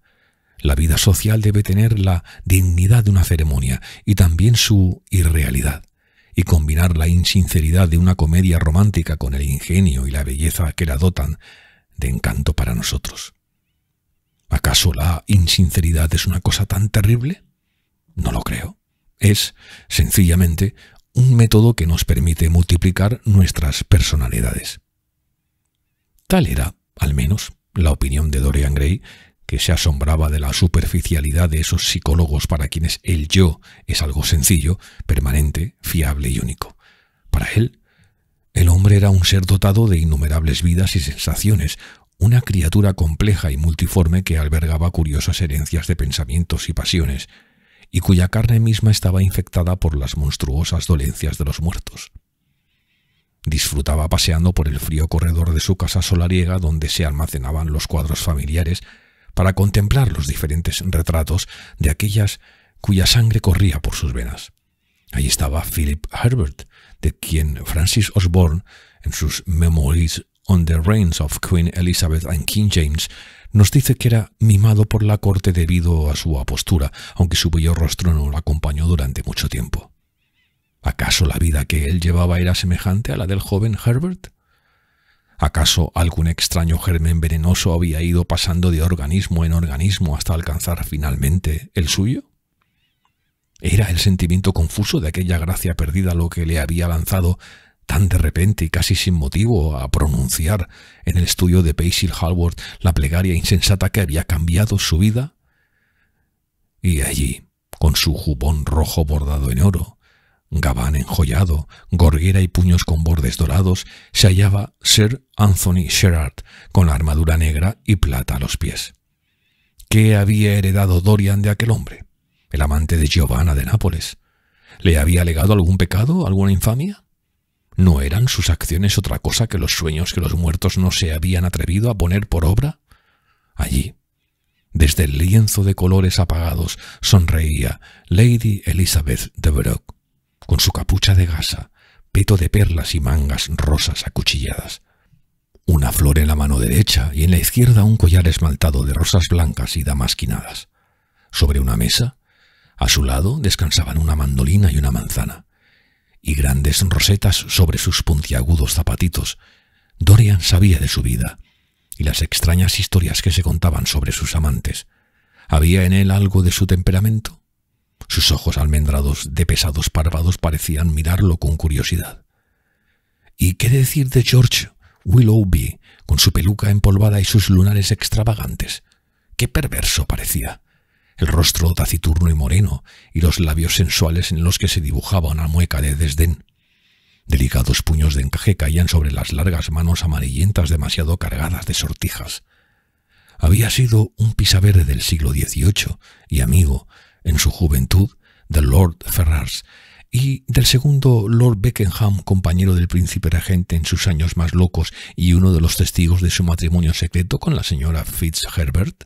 La vida social debe tener la dignidad de una ceremonia y también su irrealidad, y combinar la insinceridad de una comedia romántica con el ingenio y la belleza que la dotan de encanto para nosotros. ¿Acaso la insinceridad es una cosa tan terrible? No lo creo. Es, sencillamente, un método que nos permite multiplicar nuestras personalidades. Tal era, al menos, la opinión de Dorian Gray, que se asombraba de la superficialidad de esos psicólogos para quienes el yo es algo sencillo, permanente, fiable y único. Para él, el hombre era un ser dotado de innumerables vidas y sensaciones, una criatura compleja y multiforme que albergaba curiosas herencias de pensamientos y pasiones, y cuya carne misma estaba infectada por las monstruosas dolencias de los muertos. Disfrutaba paseando por el frío corredor de su casa solariega donde se almacenaban los cuadros familiares para contemplar los diferentes retratos de aquellas cuya sangre corría por sus venas. Allí estaba Philip Herbert, de quien Francis Osborne, en sus Memories on the Reigns of Queen Elizabeth and King James, nos dice que era mimado por la corte debido a su apostura, aunque su bello rostro no lo acompañó durante mucho tiempo. ¿Acaso la vida que él llevaba era semejante a la del joven Herbert? ¿Acaso algún extraño germen venenoso había ido pasando de organismo en organismo hasta alcanzar finalmente el suyo? ¿Era el sentimiento confuso de aquella gracia perdida lo que le había lanzado tan de repente y casi sin motivo a pronunciar en el estudio de Basil Hallward la plegaria insensata que había cambiado su vida? Y allí, con su jubón rojo bordado en oro, gabán enjollado, gorguera y puños con bordes dorados, se hallaba Sir Anthony Sherard, con la armadura negra y plata a los pies. ¿Qué había heredado Dorian de aquel hombre, el amante de Giovanna de Nápoles? ¿Le había legado algún pecado, alguna infamia? ¿No eran sus acciones otra cosa que los sueños que los muertos no se habían atrevido a poner por obra? Allí, desde el lienzo de colores apagados, sonreía Lady Elizabeth de Verrocq, con su capucha de gasa, peto de perlas y mangas rosas acuchilladas. Una flor en la mano derecha y en la izquierda un collar esmaltado de rosas blancas y damasquinadas. Sobre una mesa, a su lado, descansaban una mandolina y una manzana, y grandes rosetas sobre sus puntiagudos zapatitos. Dorian sabía de su vida y las extrañas historias que se contaban sobre sus amantes. ¿Había en él algo de su temperamento? Sus ojos almendrados de pesados párpados parecían mirarlo con curiosidad. ¿Y qué decir de George Willoughby, con su peluca empolvada y sus lunares extravagantes? ¡Qué perverso parecía! El rostro taciturno y moreno, y los labios sensuales en los que se dibujaba una mueca de desdén. Delicados puños de encaje caían sobre las largas manos amarillentas demasiado cargadas de sortijas. Había sido un pisaverde del siglo XVIII y amigo, en su juventud, de Lord Ferrars y del segundo Lord Beckenham, compañero del príncipe regente en sus años más locos y uno de los testigos de su matrimonio secreto con la señora Fitzherbert.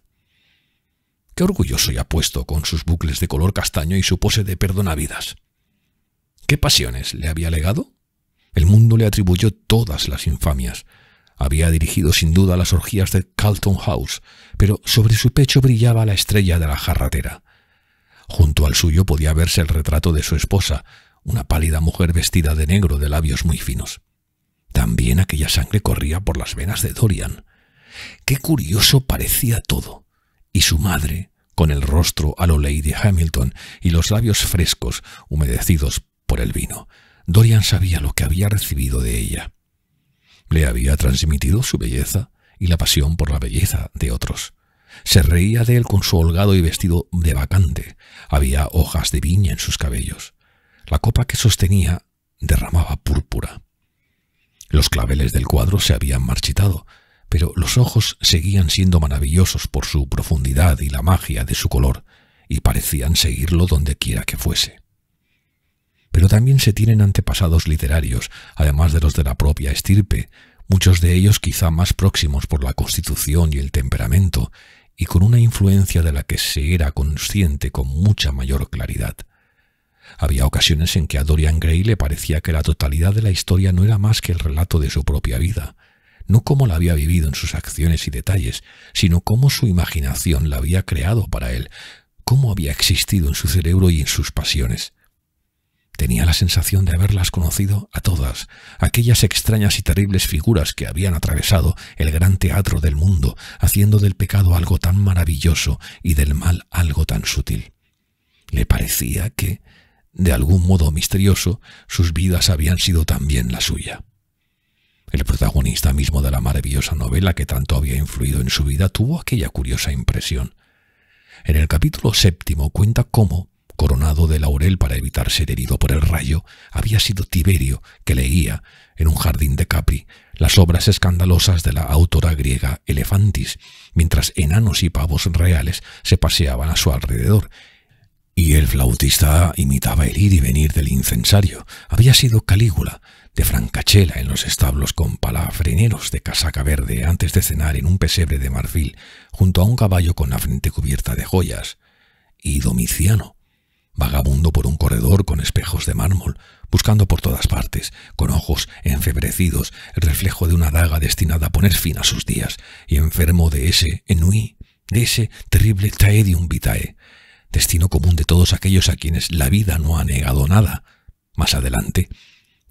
Qué orgulloso y apuesto, con sus bucles de color castaño y su pose de perdonavidas. ¿Qué pasiones le había legado? El mundo le atribuyó todas las infamias. Había dirigido sin duda las orgías de Carlton House, pero sobre su pecho brillaba la estrella de la jarratera. Junto al suyo podía verse el retrato de su esposa, una pálida mujer vestida de negro de labios muy finos. También aquella sangre corría por las venas de Dorian. Qué curioso parecía todo. Y su madre, con el rostro a lo Lady Hamilton y los labios frescos, humedecidos por el vino. Dorian sabía lo que había recibido de ella. Le había transmitido su belleza y la pasión por la belleza de otros. Se reía de él con su holgado y vestido de bacante. Había hojas de viña en sus cabellos. La copa que sostenía derramaba púrpura. Los claveles del cuadro se habían marchitado, pero los ojos seguían siendo maravillosos por su profundidad y la magia de su color, y parecían seguirlo donde quiera que fuese. Pero también se tienen antepasados literarios, además de los de la propia estirpe, muchos de ellos quizá más próximos por la constitución y el temperamento, y con una influencia de la que se era consciente con mucha mayor claridad. Había ocasiones en que a Dorian Gray le parecía que la totalidad de la historia no era más que el relato de su propia vida, no cómo la había vivido en sus acciones y detalles, sino cómo su imaginación la había creado para él, cómo había existido en su cerebro y en sus pasiones. Tenía la sensación de haberlas conocido a todas, aquellas extrañas y terribles figuras que habían atravesado el gran teatro del mundo, haciendo del pecado algo tan maravilloso y del mal algo tan sutil. Le parecía que, de algún modo misterioso, sus vidas habían sido también la suya. El protagonista mismo de la maravillosa novela que tanto había influido en su vida tuvo aquella curiosa impresión. En el capítulo 7 cuenta cómo, coronado de laurel para evitar ser herido por el rayo, había sido Tiberio que leía, en un jardín de Capri, las obras escandalosas de la autora griega Elefantis, mientras enanos y pavos reales se paseaban a su alrededor, y el flautista imitaba el ir y venir del incensario. Había sido Calígula, de Francachela, en los establos con palafreneros de casaca verde antes de cenar en un pesebre de marfil, junto a un caballo con la frente cubierta de joyas, y Domiciano, vagabundo por un corredor con espejos de mármol, buscando por todas partes, con ojos enfebrecidos, el reflejo de una daga destinada a poner fin a sus días, y enfermo de ese ennui, de ese terrible taedium vitae, destino común de todos aquellos a quienes la vida no ha negado nada. Más adelante,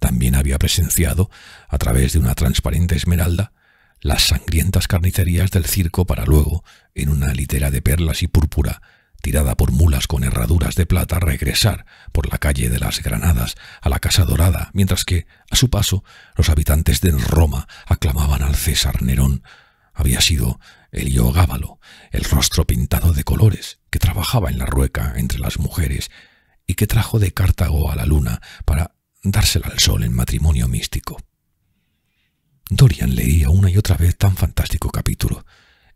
también había presenciado, a través de una transparente esmeralda, las sangrientas carnicerías del circo para luego, en una litera de perlas y púrpura, tirada por mulas con herraduras de plata, regresar por la calle de las Granadas a la Casa Dorada, mientras que, a su paso, los habitantes de Roma aclamaban al César Nerón. Había sido Heliogábalo, el rostro pintado de colores, que trabajaba en la rueca entre las mujeres y que trajo de Cartago a la luna para dársela al sol en matrimonio místico. Dorian leía una y otra vez tan fantástico capítulo,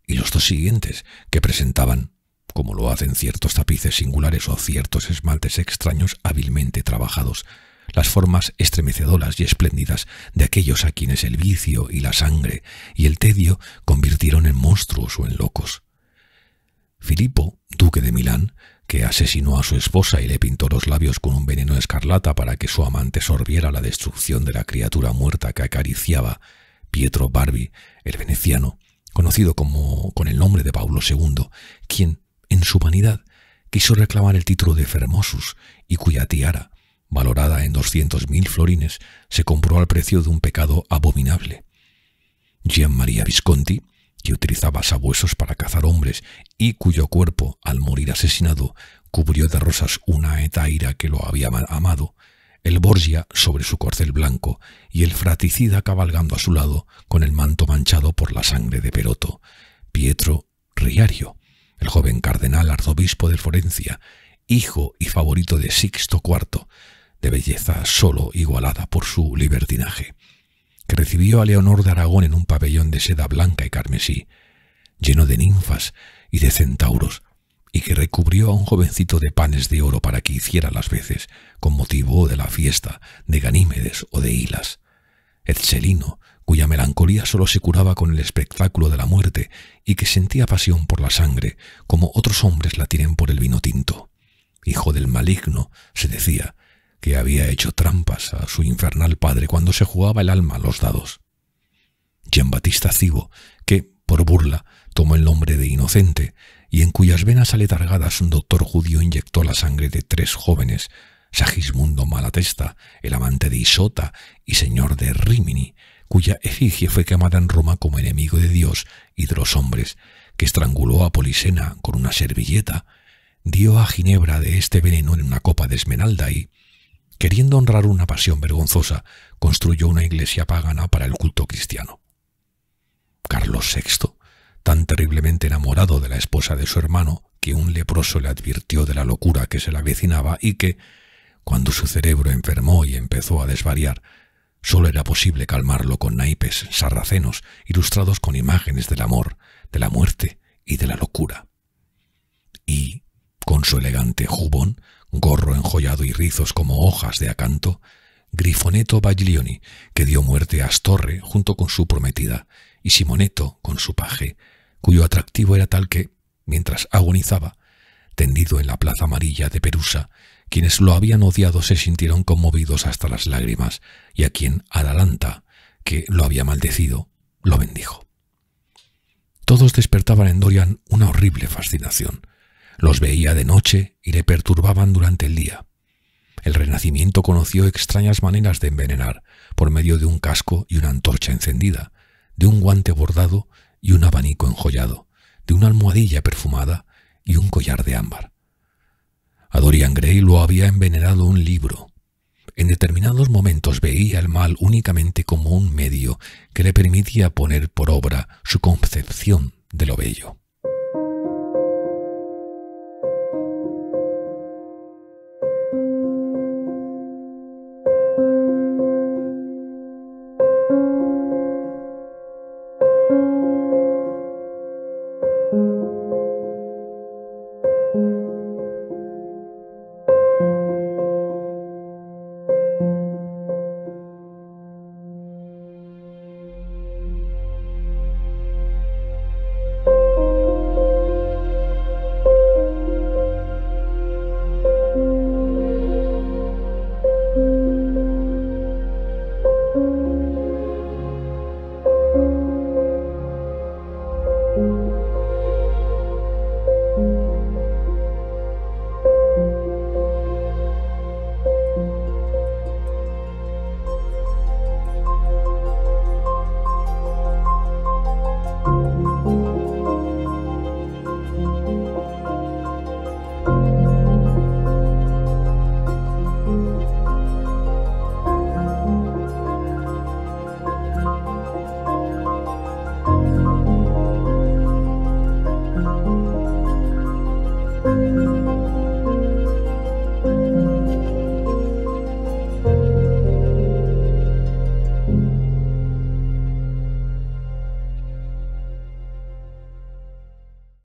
y los dos siguientes, que presentaban, como lo hacen ciertos tapices singulares o ciertos esmaltes extraños hábilmente trabajados, las formas estremecedoras y espléndidas de aquellos a quienes el vicio y la sangre y el tedio convirtieron en monstruos o en locos. Filipo, duque de Milán, que asesinó a su esposa y le pintó los labios con un veneno escarlata para que su amante sorbiera la destrucción de la criatura muerta que acariciaba, Pietro Barbi, el veneciano, conocido con el nombre de Paulo II, quien, en su vanidad, quiso reclamar el título de Fermosus y cuya tiara, valorada en 200.000 florines, se compró al precio de un pecado abominable. Gian Maria Visconti, que utilizaba sabuesos para cazar hombres y cuyo cuerpo, al morir asesinado, cubrió de rosas una hetaira que lo había amado, el Borgia sobre su corcel blanco y el fratricida cabalgando a su lado con el manto manchado por la sangre de Peroto, Pietro Riario, el joven cardenal arzobispo de Florencia, hijo y favorito de Sixto IV, de belleza solo igualada por su libertinaje, que recibió a Leonor de Aragón en un pabellón de seda blanca y carmesí, lleno de ninfas y de centauros, y que recubrió a un jovencito de panes de oro para que hiciera las veces, con motivo de la fiesta de Ganímedes o de Hilas. Etzelino, cuya melancolía solo se curaba con el espectáculo de la muerte y que sentía pasión por la sangre, como otros hombres la tienen por el vino tinto. Hijo del maligno, se decía, que había hecho trampas a su infernal padre cuando se jugaba el alma a los dados. Giambattista Cibo, que, por burla, tomó el nombre de inocente, y en cuyas venas aletargadas un doctor judío inyectó la sangre de 3 jóvenes, Sagismundo Malatesta, el amante de Isota y señor de Rímini, cuya efigie fue quemada en Roma como enemigo de Dios y de los hombres, que estranguló a Polisena con una servilleta, dio a Ginebra de este veneno en una copa de esmeralda y, Queriendo honrar una pasión vergonzosa, construyó una iglesia pagana para el culto cristiano. Carlos VI, tan terriblemente enamorado de la esposa de su hermano, que un leproso le advirtió de la locura que se le avecinaba y que, cuando su cerebro enfermó y empezó a desvariar, solo era posible calmarlo con naipes sarracenos ilustrados con imágenes del amor, de la muerte y de la locura. Y, con su elegante jubón, gorro enjollado y rizos como hojas de acanto, Grifonetto Baglioni, que dio muerte a Astorre junto con su prometida, y Simonetto con su paje, cuyo atractivo era tal que, mientras agonizaba, tendido en la plaza amarilla de Perusa, quienes lo habían odiado se sintieron conmovidos hasta las lágrimas, y a quien Atalanta, que lo había maldecido, lo bendijo. Todos despertaban en Dorian una horrible fascinación. Los veía de noche y le perturbaban durante el día. El Renacimiento conoció extrañas maneras de envenenar, por medio de un casco y una antorcha encendida, de un guante bordado y un abanico enjollado, de una almohadilla perfumada y un collar de ámbar. A Dorian Gray lo había envenenado un libro. En determinados momentos veía el mal únicamente como un medio que le permitía poner por obra su concepción de lo bello.